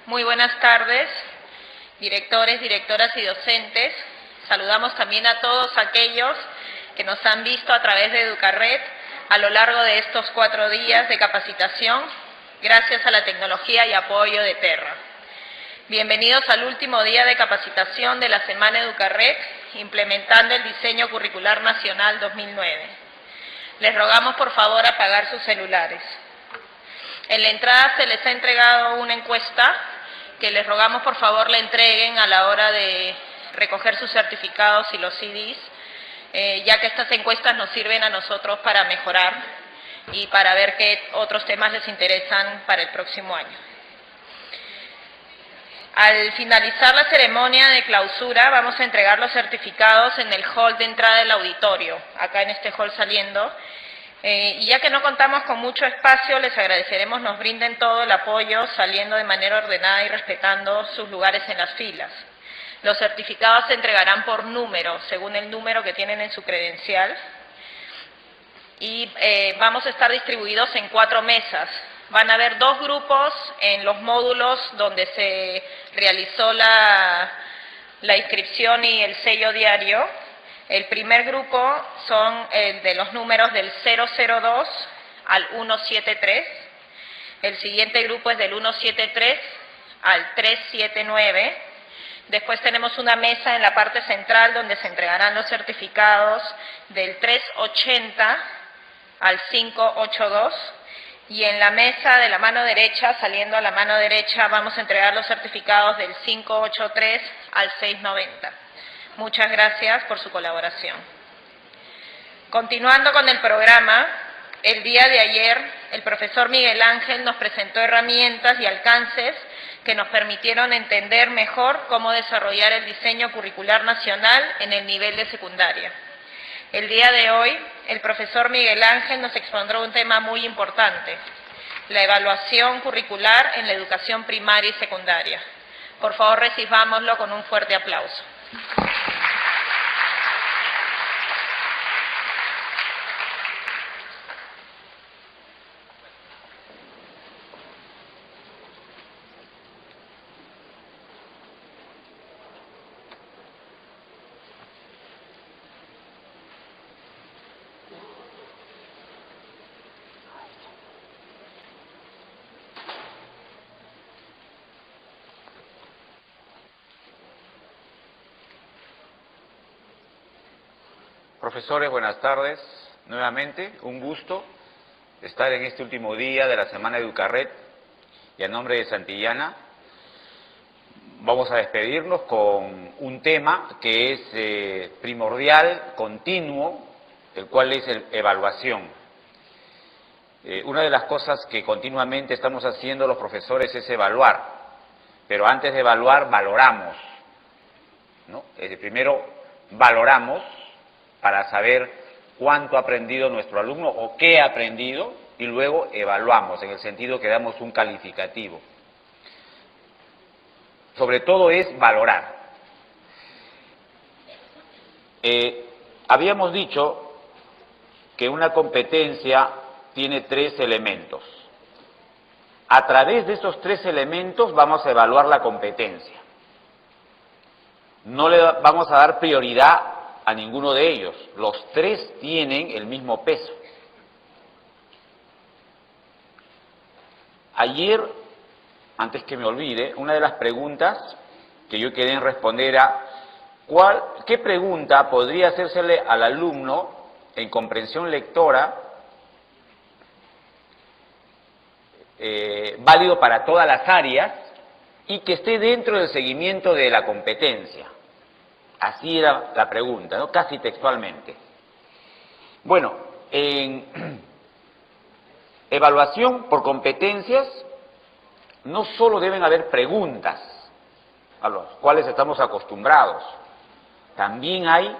Muy buenas tardes, directores, directoras y docentes. Saludamos también a todos aquellos que nos han visto a través de Educarred a lo largo de estos 4 días de capacitación, gracias a la tecnología y apoyo de Terra. Bienvenidos al último día de capacitación de la Semana Educarred, implementando el Diseño Curricular Nacional 2009. Les rogamos por favor apagar sus celulares. En la entrada se les ha entregado una encuesta que les rogamos por favor la entreguen a la hora de recoger sus certificados y los CDs, ya que estas encuestas nos sirven a nosotros para mejorar y para ver qué otros temas les interesan para el próximo año. Al finalizar la ceremonia de clausura vamos a entregar los certificados en el hall de entrada del auditorio, acá en este hall saliendo. Y ya que no contamos con mucho espacio, les agradeceremos nos brinden todo el apoyo saliendo de manera ordenada y respetando sus lugares en las filas. Los certificados se entregarán por número, según el número que tienen en su credencial. Y vamos a estar distribuidos en 4 mesas. Van a haber 2 grupos en los módulos donde se realizó la inscripción y el sello diario. El primer grupo son de los números del 002 al 173. El siguiente grupo es del 173 al 379. Después tenemos una mesa en la parte central donde se entregarán los certificados del 380 al 582. Y en la mesa de la mano derecha, saliendo a la mano derecha, vamos a entregar los certificados del 583 al 690. Muchas gracias por su colaboración. Continuando con el programa, el día de ayer el profesor Miguel Ángel nos presentó herramientas y alcances que nos permitieron entender mejor cómo desarrollar el diseño curricular nacional en el nivel de secundaria. El día de hoy el profesor Miguel Ángel nos expondrá un tema muy importante, la evaluación curricular en la educación primaria y secundaria. Por favor, recibámoslo con un fuerte aplauso. Profesores, buenas tardes. Nuevamente, un gusto estar en este último día de la Semana Educarred y a nombre de Santillana vamos a despedirnos con un tema que es primordial, continuo, el cual es evaluación. Una de las cosas que continuamente estamos haciendo los profesores es evaluar, pero antes de evaluar, valoramos, ¿no? Primero valoramos para saber cuánto ha aprendido nuestro alumno o qué ha aprendido, y luego evaluamos, en el sentido que damos un calificativo. Sobre todo es valorar. Habíamos dicho que una competencia tiene 3 elementos. A través de esos 3 elementos vamos a evaluar la competencia. No le vamos a dar prioridad a ninguno de ellos. Los 3 tienen el mismo peso. Ayer, antes que me olvide, una de las preguntas que yo quería responder era ¿qué pregunta podría hacérsele al alumno en comprensión lectora válido para todas las áreas y que esté dentro del seguimiento de la competencia? Así era la pregunta, ¿no? Casi textualmente. Bueno, en evaluación por competencias no solo deben haber preguntas a las cuales estamos acostumbrados, también hay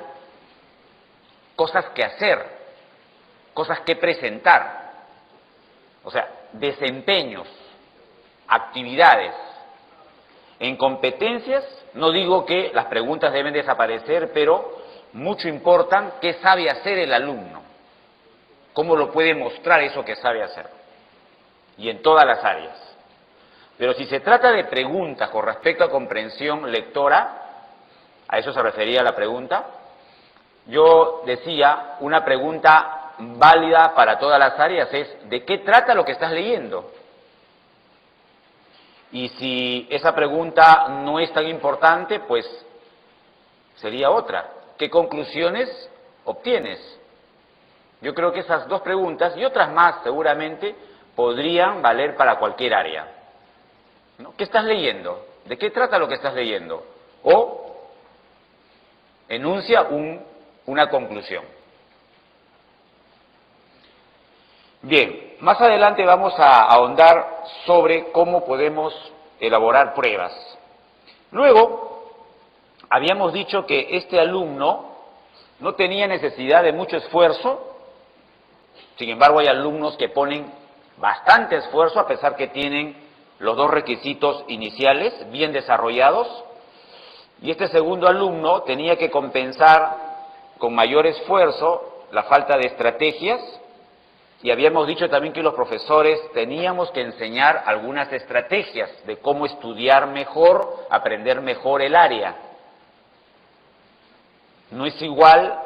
cosas que hacer, cosas que presentar, o sea, desempeños, actividades. En competencias, no digo que las preguntas deben desaparecer, pero mucho importan qué sabe hacer el alumno, cómo lo puede mostrar eso que sabe hacer, y en todas las áreas. Pero si se trata de preguntas con respecto a comprensión lectora, a eso se refería la pregunta, yo decía, una pregunta válida para todas las áreas es, ¿de qué trata lo que estás leyendo? Y si esa pregunta no es tan importante, pues sería otra. ¿Qué conclusiones obtienes? Yo creo que esas dos preguntas y otras más seguramente podrían valer para cualquier área, ¿no? ¿Qué estás leyendo? ¿De qué trata lo que estás leyendo? O enuncia una conclusión. Bien, más adelante vamos a ahondar sobre cómo podemos elaborar pruebas. Luego, habíamos dicho que este alumno no tenía necesidad de mucho esfuerzo. Sin embargo, hay alumnos que ponen bastante esfuerzo a pesar que tienen los dos requisitos iniciales bien desarrollados. Y este segundo alumno tenía que compensar con mayor esfuerzo la falta de estrategias. Y habíamos dicho también que los profesores teníamos que enseñar algunas estrategias de cómo estudiar mejor, aprender mejor el área. No es igual,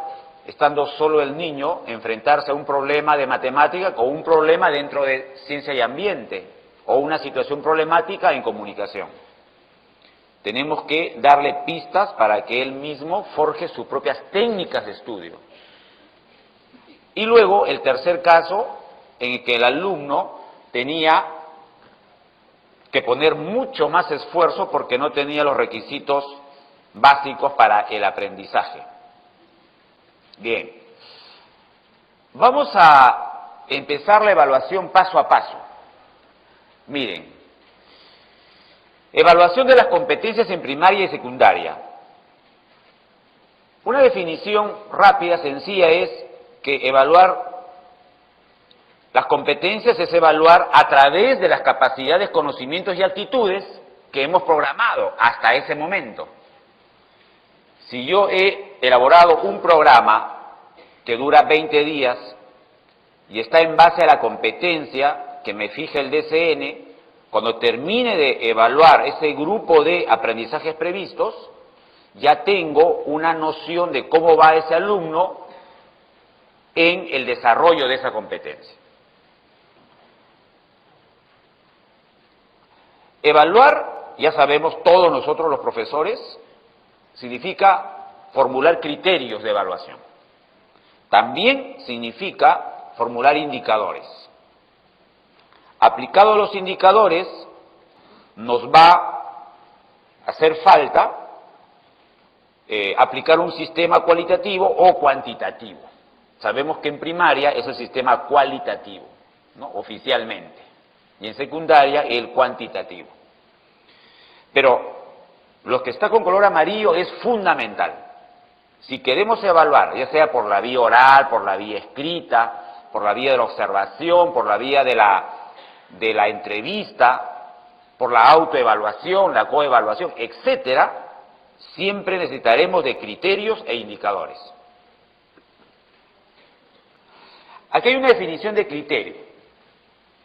estando solo el niño, enfrentarse a un problema de matemática o un problema dentro de ciencia y ambiente, o una situación problemática en comunicación. Tenemos que darle pistas para que él mismo forje sus propias técnicas de estudio. Y luego el tercer caso, en el que el alumno tenía que poner mucho más esfuerzo porque no tenía los requisitos básicos para el aprendizaje. Bien, vamos a empezar la evaluación paso a paso. Miren, evaluación de las competencias en primaria y secundaria. Una definición rápida, sencilla, es que evaluar las competencias es evaluar a través de las capacidades, conocimientos y actitudes que hemos programado hasta ese momento. Si yo he elaborado un programa que dura 20 días y está en base a la competencia que me fija el DCN, cuando termine de evaluar ese grupo de aprendizajes previstos, ya tengo una noción de cómo va ese alumno en el desarrollo de esa competencia. Evaluar, ya sabemos todos nosotros los profesores, significa formular criterios de evaluación. También significa formular indicadores. Aplicado a los indicadores, nos va a hacer falta aplicar un sistema cualitativo o cuantitativo. Sabemos que en primaria es el sistema cualitativo, ¿no? Oficialmente, y en secundaria el cuantitativo. Pero lo que está con color amarillo es fundamental. Si queremos evaluar, ya sea por la vía oral, por la vía escrita, por la vía de la observación, por la vía de la entrevista, por la autoevaluación, la coevaluación, etcétera, siempre necesitaremos de criterios e indicadores. Aquí hay una definición de criterio.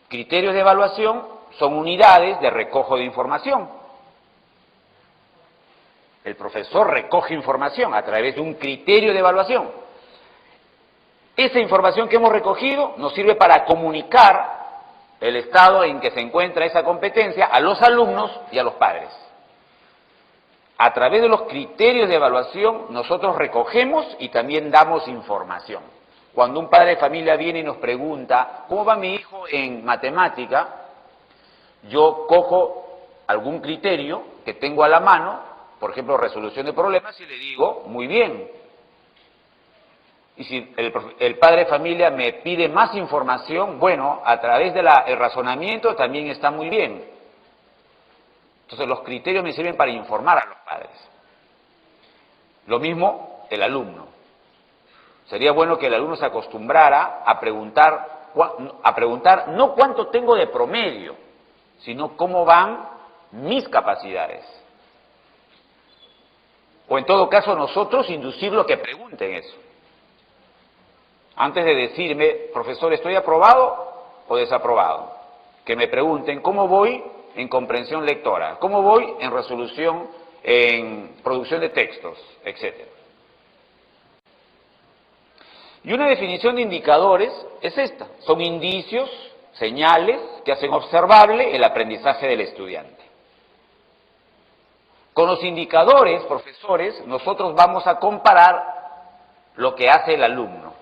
Criterios de evaluación son unidades de recojo de información. El profesor recoge información a través de un criterio de evaluación. Esa información que hemos recogido nos sirve para comunicar el estado en que se encuentra esa competencia a los alumnos y a los padres. A través de los criterios de evaluación nosotros recogemos y también damos información. Cuando un padre de familia viene y nos pregunta, ¿cómo va mi hijo en matemática? Yo cojo algún criterio que tengo a la mano, por ejemplo, resolución de problemas, y le digo, muy bien. Y si el padre de familia me pide más información, bueno, a través del razonamiento también está muy bien. Entonces los criterios me sirven para informar a los padres. Lo mismo el alumno. Sería bueno que el alumno se acostumbrara a preguntar no cuánto tengo de promedio, sino cómo van mis capacidades. O en todo caso nosotros inducirlo a que pregunten eso. Antes de decirme, profesor, ¿estoy aprobado o desaprobado? Que me pregunten, ¿cómo voy en comprensión lectora? ¿Cómo voy en resolución, en producción de textos, etcétera? Y una definición de indicadores es esta. Son indicios, señales que hacen observable el aprendizaje del estudiante. Con los indicadores, profesores, nosotros vamos a comparar lo que hace el alumno.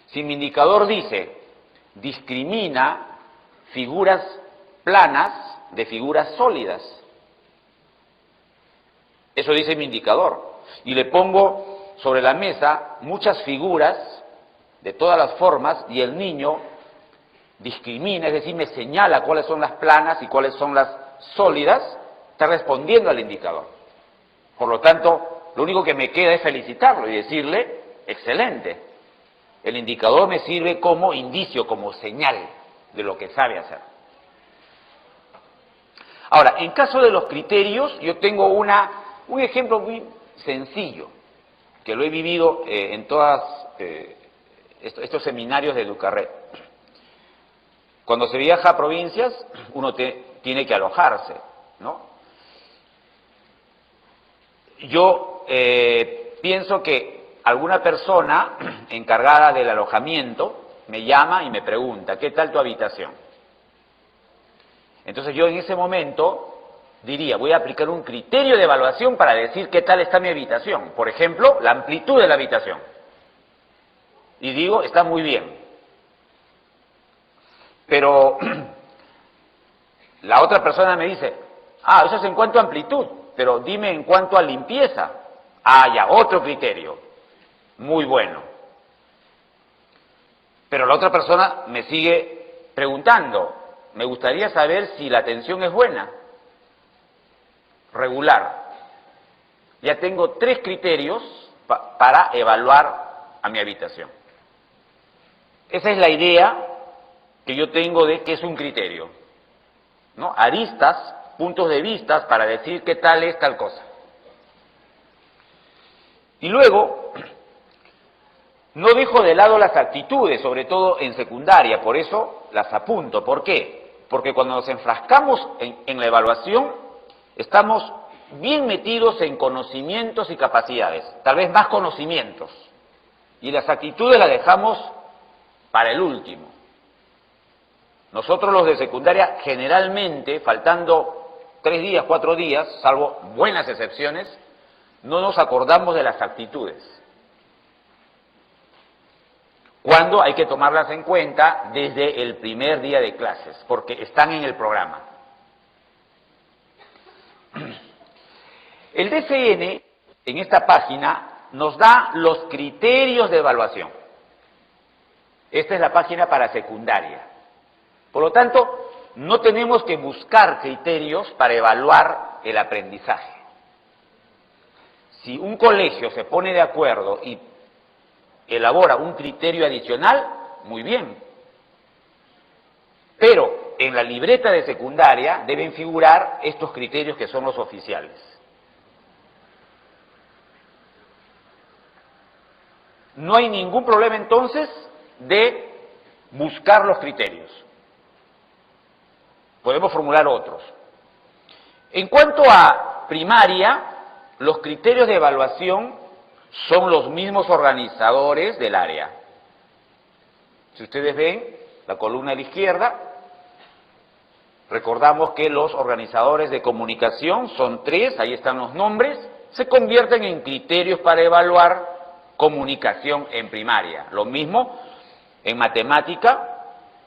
Si mi indicador dice, discrimina figuras planas de figuras sólidas, eso dice mi indicador, y le pongo sobre la mesa muchas figuras de todas las formas, y el niño discrimina, es decir, me señala cuáles son las planas y cuáles son las sólidas, está respondiendo al indicador. Por lo tanto, lo único que me queda es felicitarlo y decirle, excelente. El indicador me sirve como indicio, como señal de lo que sabe hacer. Ahora, en caso de los criterios, yo tengo un ejemplo muy sencillo, que lo he vivido en todos estos seminarios de Educarred. Cuando se viaja a provincias, uno tiene que alojarse, ¿no? Yo pienso que alguna persona encargada del alojamiento me llama y me pregunta, ¿qué tal tu habitación? Entonces yo en ese momento diría, voy a aplicar un criterio de evaluación para decir qué tal está mi habitación. Por ejemplo, la amplitud de la habitación. Y digo, está muy bien. Pero la otra persona me dice, eso es en cuanto a amplitud, pero dime en cuanto a limpieza. Ya, otro criterio. Muy bueno. Pero la otra persona me sigue preguntando, me gustaría saber si la atención es buena, regular. Ya tengo 3 criterios para evaluar a mi habitación. Esa es la idea que yo tengo de qué es un criterio, ¿no? Aristas, puntos de vista para decir qué tal es tal cosa. Y luego, no dejo de lado las actitudes, sobre todo en secundaria, por eso las apunto. ¿Por qué? Porque cuando nos enfrascamos en la evaluación, estamos bien metidos en conocimientos y capacidades, tal vez más conocimientos, y las actitudes las dejamos para el último. Nosotros los de secundaria, generalmente, faltando 3 días, 4 días, salvo buenas excepciones, no nos acordamos de las actitudes. Cuando hay que tomarlas en cuenta desde el primer día de clases, porque están en el programa. El DCN, en esta página, nos da los criterios de evaluación. Esta es la página para secundaria. Por lo tanto, no tenemos que buscar criterios para evaluar el aprendizaje. Si un colegio se pone de acuerdo y elabora un criterio adicional, muy bien. Pero en la libreta de secundaria deben figurar estos criterios que son los oficiales. No hay ningún problema entonces de buscar los criterios. Podemos formular otros. En cuanto a primaria, los criterios de evaluación son los mismos organizadores del área. Si ustedes ven la columna de la izquierda, recordamos que los organizadores de comunicación son 3, ahí están los nombres, se convierten en criterios para evaluar comunicación en primaria. Lo mismo en matemática,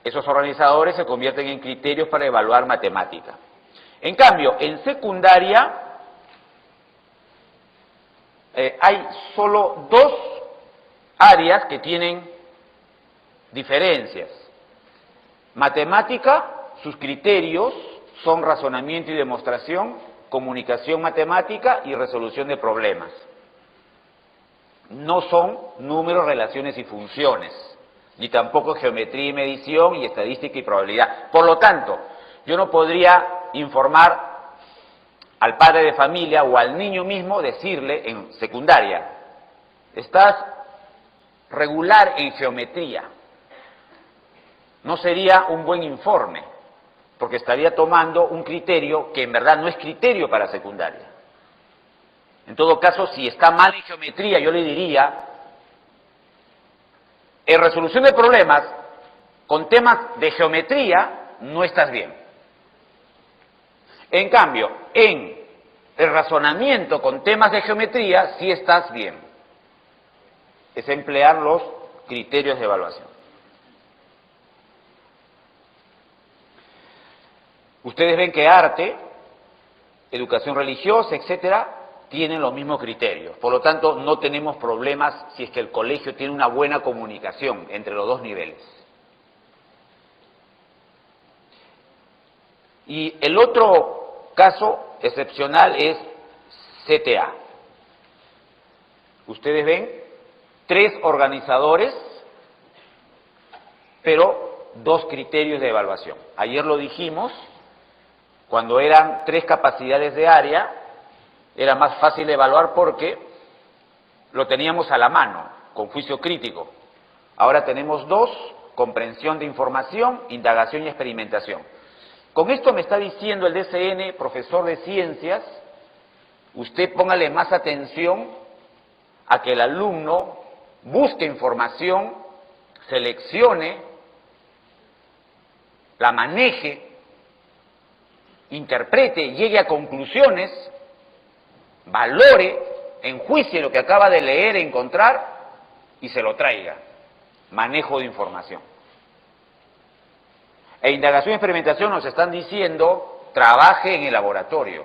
esos organizadores se convierten en criterios para evaluar matemática. En cambio, en secundaria hay solo 2 áreas que tienen diferencias. Matemática, sus criterios son razonamiento y demostración, comunicación matemática y resolución de problemas. No son números, relaciones y funciones, ni tampoco geometría y medición y estadística y probabilidad. Por lo tanto, yo no podría informar al padre de familia o al niño mismo, decirle en secundaria, estás regular en geometría. No sería un buen informe, porque estaría tomando un criterio que en verdad no es criterio para secundaria. En todo caso, si está mal en geometría, yo le diría, en resolución de problemas, con temas de geometría, no estás bien. En cambio, en el razonamiento con temas de geometría, sí estás bien. Es emplear los criterios de evaluación. Ustedes ven que arte, educación religiosa, etcétera, tienen los mismos criterios. Por lo tanto, no tenemos problemas si es que el colegio tiene una buena comunicación entre los dos niveles. Y el otro caso excepcional es CTA. Ustedes ven 3 organizadores, pero 2 criterios de evaluación. Ayer lo dijimos, cuando eran 3 capacidades de área, era más fácil evaluar porque lo teníamos a la mano, con juicio crítico. Ahora tenemos 2, comprensión de información, indagación y experimentación. Con esto me está diciendo el DCN, profesor de ciencias, usted póngale más atención a que el alumno busque información, seleccione, la maneje, interprete, llegue a conclusiones, valore, enjuicie lo que acaba de leer, encontrar y se lo traiga. Manejo de información. E indagación y experimentación nos están diciendo, trabaje en el laboratorio.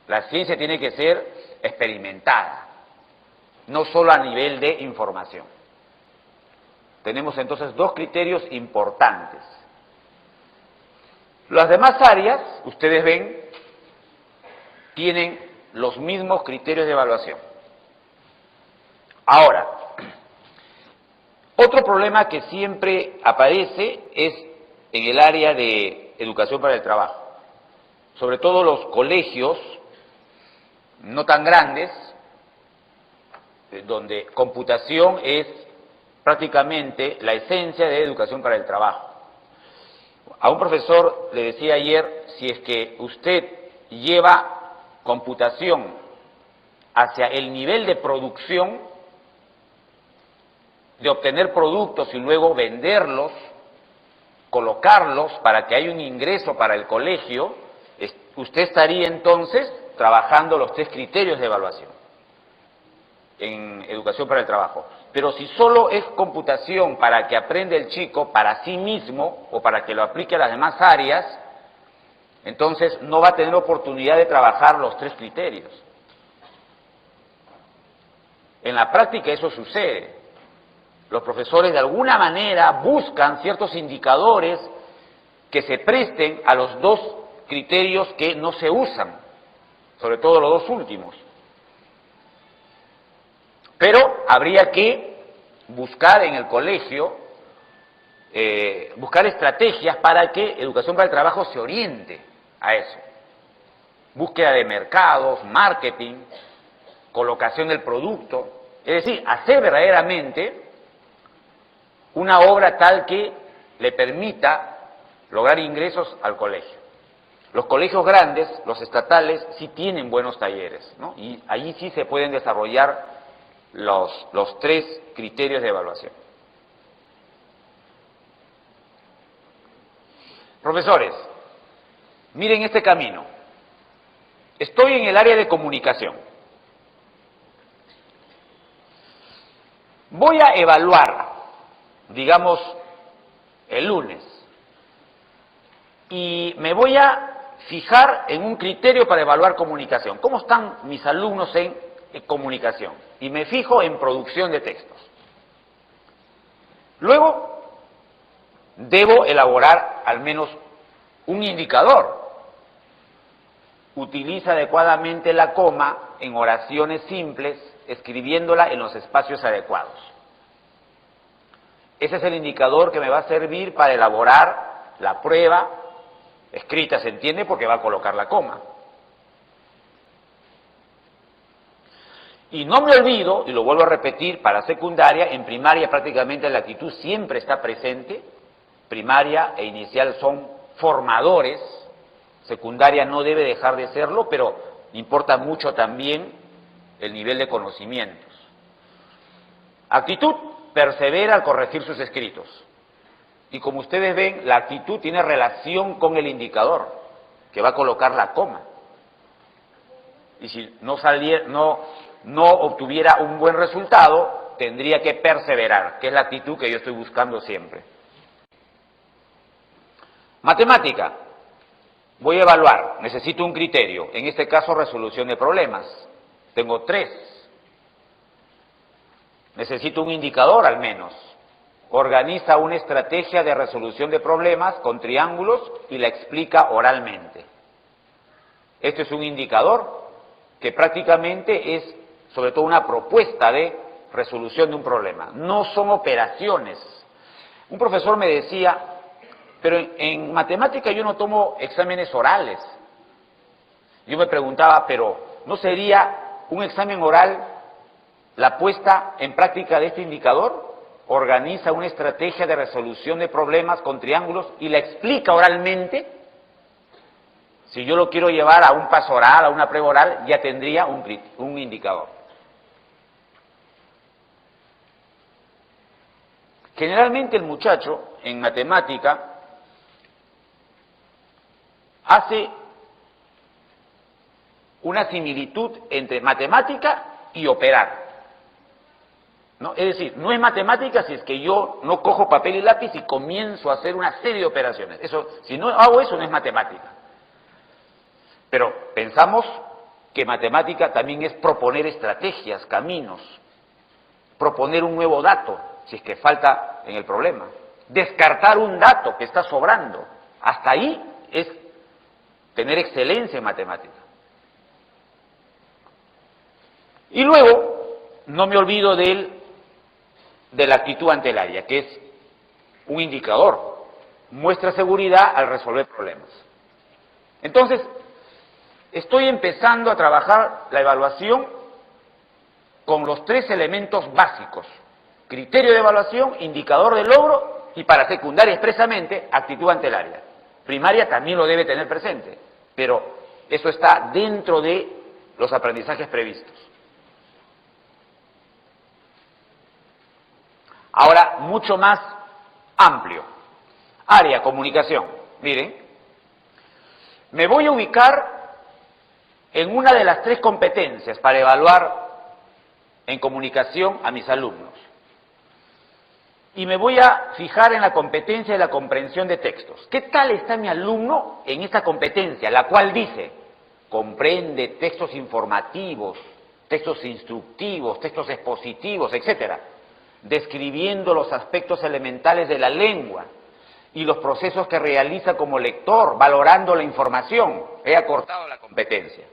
La ciencia tiene que ser experimentada, no solo a nivel de información. Tenemos entonces 2 criterios importantes. Las demás áreas, ustedes ven, tienen los mismos criterios de evaluación. Ahora, otro problema que siempre aparece es en el área de educación para el trabajo. Sobre todo los colegios no tan grandes, donde computación es prácticamente la esencia de educación para el trabajo. A un profesor le decía ayer, si es que usted lleva computación hacia el nivel de producción, de obtener productos y luego venderlos, colocarlos para que haya un ingreso para el colegio, usted estaría entonces trabajando los 3 criterios de evaluación en educación para el trabajo. Pero si solo es computación para que aprenda el chico para sí mismo o para que lo aplique a las demás áreas, entonces no va a tener oportunidad de trabajar los 3 criterios. En la práctica eso sucede. Los profesores de alguna manera buscan ciertos indicadores que se presten a los 2 criterios que no se usan, sobre todo los 2 últimos. Pero habría que buscar en el colegio, buscar estrategias para que educación para el trabajo se oriente a eso. Búsqueda de mercados, marketing, colocación del producto, es decir, hacer verdaderamente una obra tal que le permita lograr ingresos al colegio. Los colegios grandes, los estatales, sí tienen buenos talleres, ¿no? Y allí sí se pueden desarrollar los 3 criterios de evaluación. Profesores, miren este camino. Estoy en el área de comunicación. Voy a evaluar, digamos, el lunes, y me voy a fijar en un criterio para evaluar comunicación. ¿Cómo están mis alumnos en comunicación? Y me fijo en producción de textos. Luego, debo elaborar al menos un indicador. Utiliza adecuadamente la coma en oraciones simples, escribiéndola en los espacios adecuados. Ese es el indicador que me va a servir para elaborar la prueba escrita, ¿se entiende? Porque va a colocar la coma. Y no me olvido, y lo vuelvo a repetir, para secundaria, en primaria prácticamente la actitud siempre está presente, primaria e inicial son formadores, secundaria no debe dejar de serlo, pero importa mucho también el nivel de conocimientos. Actitud, persevera al corregir sus escritos. Y como ustedes ven, la actitud tiene relación con el indicador, que va a colocar la coma. Y si no obtuviera un buen resultado, tendría que perseverar, que es la actitud que yo estoy buscando siempre. Matemática. Voy a evaluar, necesito un criterio, en este caso resolución de problemas. Tengo 3. Necesito un indicador al menos. Organiza una estrategia de resolución de problemas con triángulos y la explica oralmente. Este es un indicador que prácticamente es sobre todo una propuesta de resolución de un problema. No son operaciones. Un profesor me decía, pero en matemática yo no tomo exámenes orales. Yo me preguntaba, pero ¿no sería un examen oral la puesta en práctica de este indicador? Organiza una estrategia de resolución de problemas con triángulos y la explica oralmente. Si yo lo quiero llevar a un paso oral, a una prueba oral, ya tendría un indicador. Generalmente el muchacho en matemática hace una similitud entre matemática y operar, ¿no? Es decir, no es matemática si es que yo no cojo papel y lápiz y comienzo a hacer una serie de operaciones. Eso, si no hago eso, no es matemática. Pero pensamos que matemática también es proponer estrategias, caminos, proponer un nuevo dato, si es que falta en el problema, descartar un dato que está sobrando. Hasta ahí es tener excelencia en matemática. Y luego, no me olvido de la actitud ante el área, que es un indicador, muestra seguridad al resolver problemas. Entonces, estoy empezando a trabajar la evaluación con los 3 elementos básicos: criterio de evaluación, indicador de logro y, para secundaria expresamente, actitud ante el área. Primaria también lo debe tener presente, pero eso está dentro de los aprendizajes previstos. Ahora, mucho más amplio. Área, comunicación. Miren, me voy a ubicar en una de las 3 competencias para evaluar en comunicación a mis alumnos. Y me voy a fijar en la competencia de la comprensión de textos. ¿Qué tal está mi alumno en esta competencia, la cual dice: comprende textos informativos, textos instructivos, textos expositivos, etcétera, describiendo los aspectos elementales de la lengua y los procesos que realiza como lector, valorando la información? He acortado la competencia.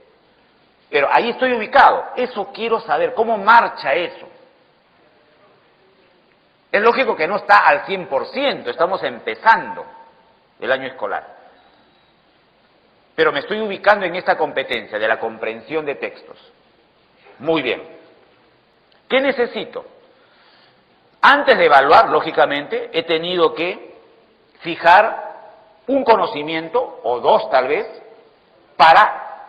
Pero ahí estoy ubicado. Eso quiero saber, ¿cómo marcha eso? Es lógico que no está al 100%, estamos empezando el año escolar. Pero me estoy ubicando en esta competencia de la comprensión de textos. Muy bien. ¿Qué necesito? Antes de evaluar, lógicamente, he tenido que fijar un conocimiento, o 2 tal vez, para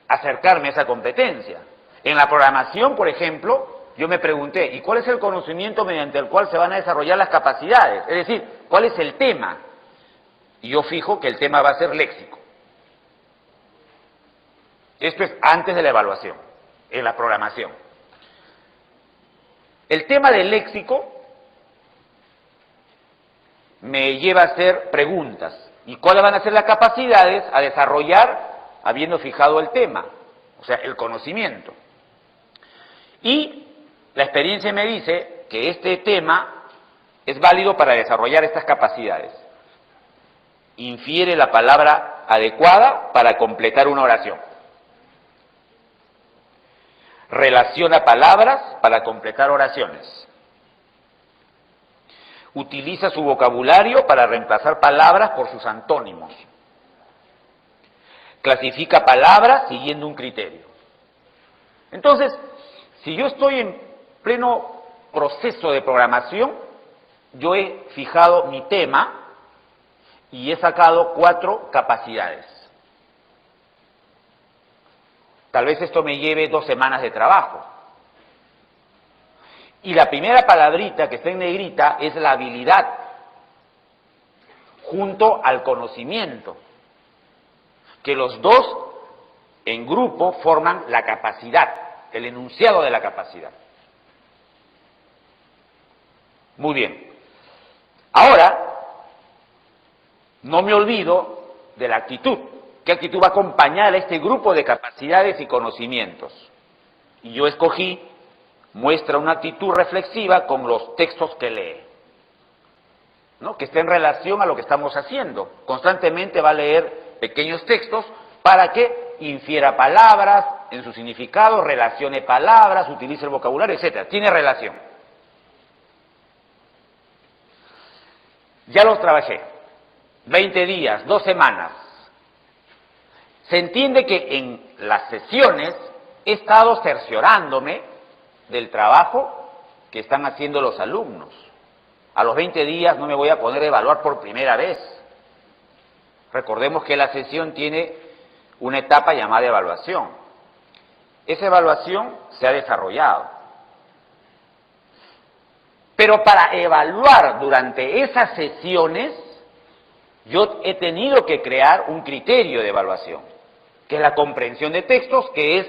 acercarme a esa competencia. En la programación, por ejemplo, yo me pregunté, ¿y cuál es el conocimiento mediante el cual se van a desarrollar las capacidades? Es decir, ¿cuál es el tema? Y yo fijo que el tema va a ser léxico. Esto es antes de la evaluación, en la programación. El tema del léxico me lleva a hacer preguntas. ¿Y cuáles van a ser las capacidades a desarrollar habiendo fijado el tema? O sea, el conocimiento. Y la experiencia me dice que este tema es válido para desarrollar estas capacidades. Infiere la palabra adecuada para completar una oración. Relaciona palabras para completar oraciones. Utiliza su vocabulario para reemplazar palabras por sus antónimos. Clasifica palabras siguiendo un criterio. Entonces, si yo estoy en pleno proceso de programación, yo he fijado mi tema y he sacado 4 capacidades. Tal vez esto me lleve 2 semanas de trabajo. Y la primera palabrita que está en negrita es la habilidad, junto al conocimiento, que los dos en grupo forman la capacidad, el enunciado de la capacidad. Muy bien. Ahora, no me olvido de la actitud. ¿Qué actitud va a acompañar a este grupo de capacidades y conocimientos? Y yo escogí, muestra una actitud reflexiva con los textos que lee, ¿no? Que esté en relación a lo que estamos haciendo. Constantemente va a leer pequeños textos para que infiera palabras en su significado, relacione palabras, utilice el vocabulario, etcétera. Tiene relación. Ya los trabajé. 20 días, 2 semanas. Se entiende que en las sesiones he estado cerciorándome del trabajo que están haciendo los alumnos. A los 20 días no me voy a poner a evaluar por primera vez. Recordemos que la sesión tiene una etapa llamada evaluación. Esa evaluación se ha desarrollado. Pero para evaluar durante esas sesiones, yo he tenido que crear un criterio de evaluación, que es la comprensión de textos, que es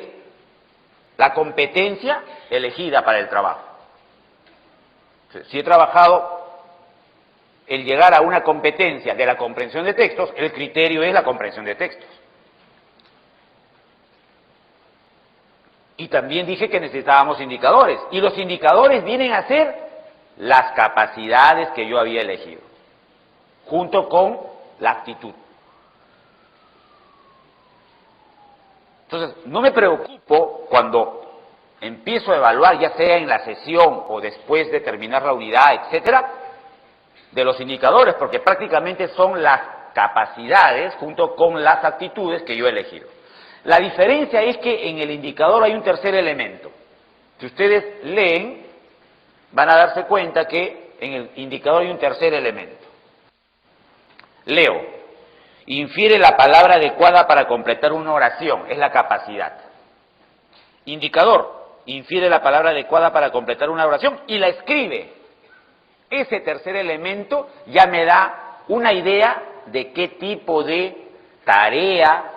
la competencia elegida para el trabajo. Si he trabajado el llegar a una competencia de la comprensión de textos, el criterio es la comprensión de textos. Y también dije que necesitábamos indicadores, y los indicadores vienen a ser las capacidades que yo había elegido, junto con la actitud. Entonces, no me preocupo cuando empiezo a evaluar, ya sea en la sesión o después de terminar la unidad, etcétera, de los indicadores, porque prácticamente son las capacidades junto con las actitudes que yo he elegido. La diferencia es que en el indicador hay un tercer elemento. Si ustedes leen, van a darse cuenta que en el indicador hay un tercer elemento. Leo. Infiere la palabra adecuada para completar una oración, es la capacidad. Indicador. Infiere la palabra adecuada para completar una oración y la escribe. Ese tercer elemento ya me da una idea de qué tipo de tarea,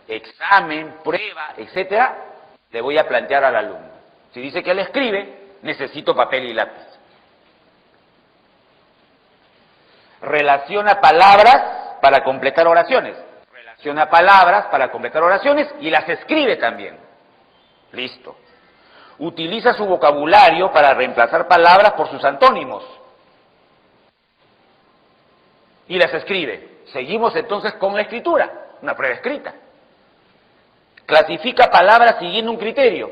examen, prueba, etcétera, le voy a plantear al alumno. Si dice que él escribe, necesito papel y lápiz. Relaciona palabras para completar oraciones. Relaciona palabras para completar oraciones y las escribe también. Listo. Utiliza su vocabulario para reemplazar palabras por sus antónimos. Y las escribe. Seguimos entonces con la escritura, una prueba escrita. Clasifica palabras siguiendo un criterio,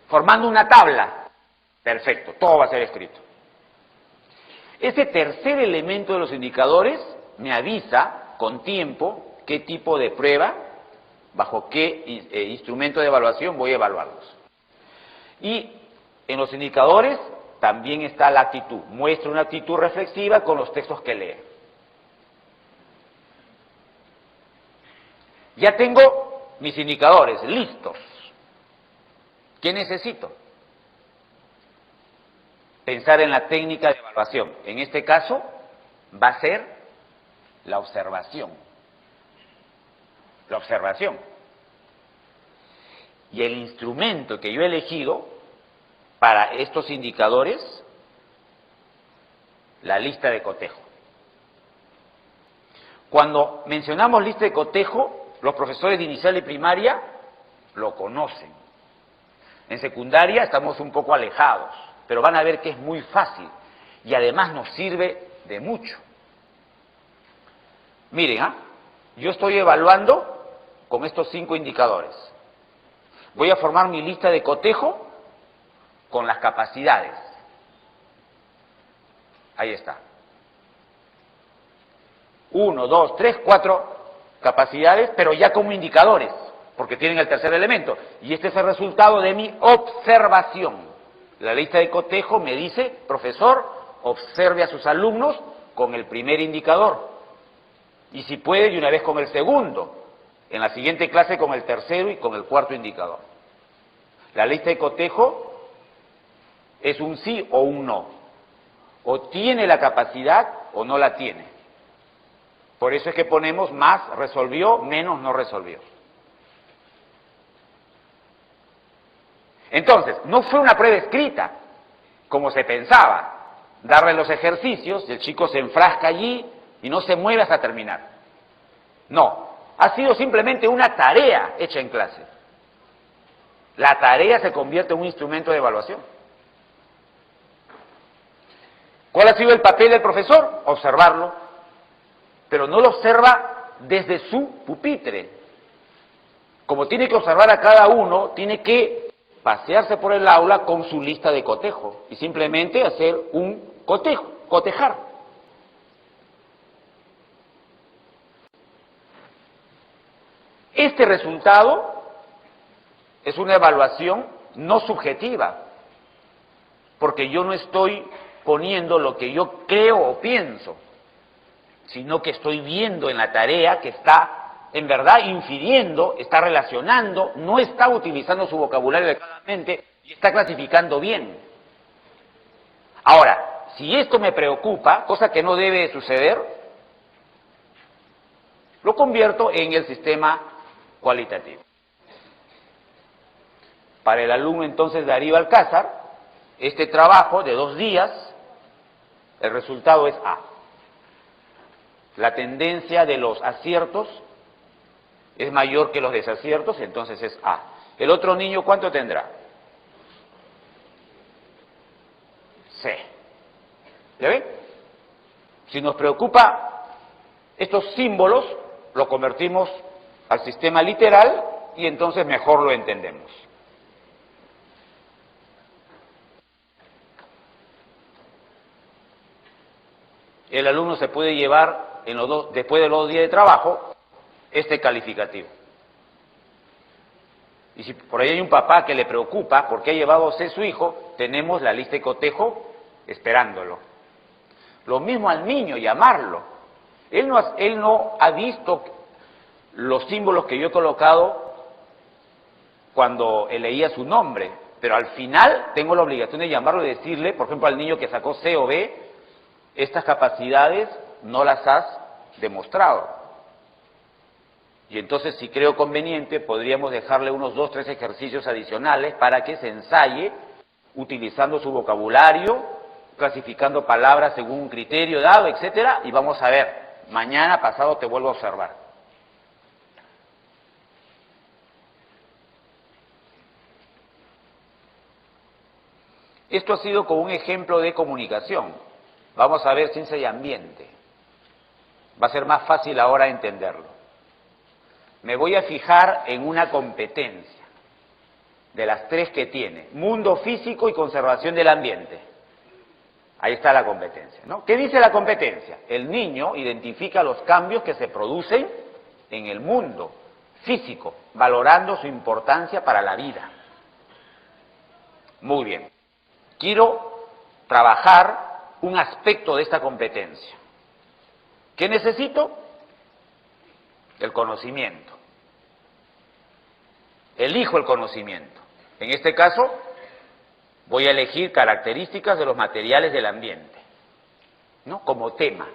formando una tabla. Perfecto, todo va a ser escrito. Ese tercer elemento de los indicadores me avisa con tiempo qué tipo de prueba, bajo qué instrumento de evaluación voy a evaluarlos. Y en los indicadores también está la actitud. Muestra una actitud reflexiva con los textos que lee. Ya tengo mis indicadores listos. ¿Qué necesito? Pensar en la técnica de evaluación. En este caso, va a ser la observación. La observación. Y el instrumento que yo he elegido para estos indicadores, la lista de cotejo. Cuando mencionamos lista de cotejo, los profesores de inicial y primaria lo conocen. En secundaria estamos un poco alejados, pero van a ver que es muy fácil y además nos sirve de mucho. Miren, yo estoy evaluando con estos 5 indicadores. Voy a formar mi lista de cotejo con las capacidades. Ahí está. 1, 2, 3, 4 capacidades, pero ya como indicadores, porque tienen el tercer elemento. Y este es el resultado de mi observación. La lista de cotejo me dice, profesor, observe a sus alumnos con el primer indicador, y si puede, de una vez con el segundo, en la siguiente clase con el tercero y con el cuarto indicador. La lista de cotejo es un sí o un no, o tiene la capacidad o no la tiene. Por eso es que ponemos más resolvió, menos no resolvió. Entonces, no fue una prueba escrita, como se pensaba, darle los ejercicios y el chico se enfrasca allí y no se mueve hasta terminar. No, ha sido simplemente una tarea hecha en clase. La tarea se convierte en un instrumento de evaluación. ¿Cuál ha sido el papel del profesor? Observarlo, pero no lo observa desde su pupitre. Como tiene que observar a cada uno, tiene que pasearse por el aula con su lista de cotejo y simplemente hacer un cotejo, cotejar. Este resultado es una evaluación no subjetiva, porque yo no estoy poniendo lo que yo creo o pienso, sino que estoy viendo en la tarea que está en verdad infiriendo, está relacionando, no está utilizando su vocabulario adecuadamente y está clasificando bien. Ahora, si esto me preocupa, cosa que no debe suceder, lo convierto en el sistema cualitativo. Para el alumno entonces Darío Alcázar, este trabajo de 2 días, el resultado es A. La tendencia de los aciertos es mayor que los desaciertos, entonces es A. ¿El otro niño cuánto tendrá? C. ¿Ya ven? Si nos preocupa estos símbolos, lo convertimos al sistema literal y entonces mejor lo entendemos. El alumno se puede llevar después de los 2 días de trabajo este calificativo. Y si por ahí hay un papá que le preocupa porque ha llevado C su hijo, tenemos la lista de cotejo esperándolo. Lo mismo al niño, llamarlo. Él no ha visto los símbolos que yo he colocado cuando leía su nombre, pero al final tengo la obligación de llamarlo y decirle, por ejemplo, al niño que sacó C o B, estas capacidades no las has demostrado. Y entonces, si creo conveniente, podríamos dejarle unos 2 o 3 ejercicios adicionales para que se ensaye utilizando su vocabulario, clasificando palabras según un criterio dado, etcétera, y vamos a ver, mañana pasado te vuelvo a observar. Esto ha sido como un ejemplo de comunicación. Vamos a ver ciencia y ambiente. Va a ser más fácil ahora entenderlo. Me voy a fijar en una competencia de las 3 que tiene: mundo físico y conservación del ambiente. Ahí está la competencia, ¿no? ¿Qué dice la competencia? El niño identifica los cambios que se producen en el mundo físico, valorando su importancia para la vida. Muy bien. Quiero trabajar un aspecto de esta competencia. ¿Qué necesito? El conocimiento. Elijo el conocimiento. En este caso, voy a elegir características de los materiales del ambiente, ¿no? Como tema.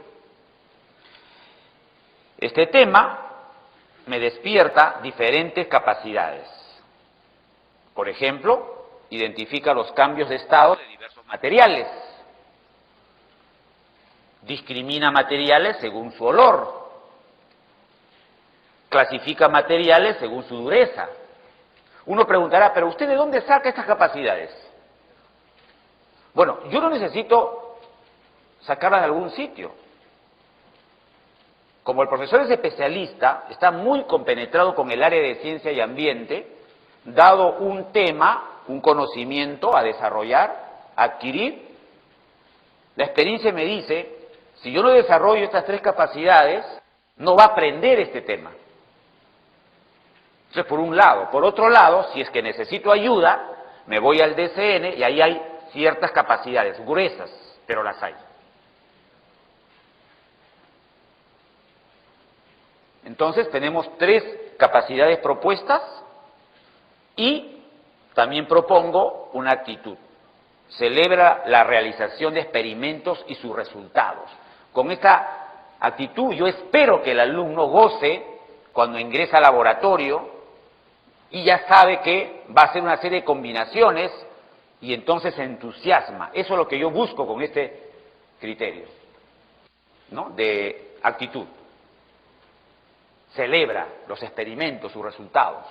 Este tema me despierta diferentes capacidades. Por ejemplo, identifica los cambios de estado de diversos materiales. Discrimina materiales según su olor. Clasifica materiales según su dureza. Uno preguntará, ¿pero usted de dónde saca estas capacidades? Bueno, yo no necesito sacarlas de algún sitio. Como el profesor es especialista, está muy compenetrado con el área de ciencia y ambiente, dado un tema, un conocimiento a desarrollar, a adquirir, la experiencia me dice, si yo no desarrollo estas 3 capacidades, no va a aprender este tema. Entonces, por un lado. Por otro lado, si es que necesito ayuda, me voy al DCN y ahí hay ciertas capacidades, gruesas, pero las hay. Entonces tenemos 3 capacidades propuestas y también propongo una actitud. Celebra la realización de experimentos y sus resultados. Con esta actitud yo espero que el alumno goce cuando ingresa al laboratorio y ya sabe que va a hacer una serie de combinaciones y entonces se entusiasma. Eso es lo que yo busco con este criterio, ¿no?, de actitud. Celebra los experimentos, sus resultados.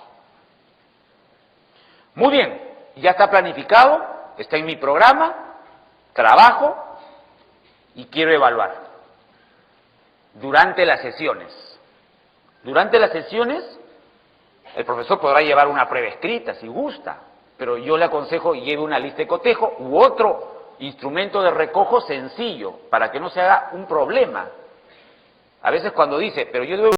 Muy bien, ya está planificado, está en mi programa, trabajo y quiero evaluar. Durante las sesiones. Durante las sesiones, el profesor podrá llevar una prueba escrita si gusta, pero yo le aconsejo lleve una lista de cotejo u otro instrumento de recojo sencillo, para que no se haga un problema. A veces cuando dice, pero yo debo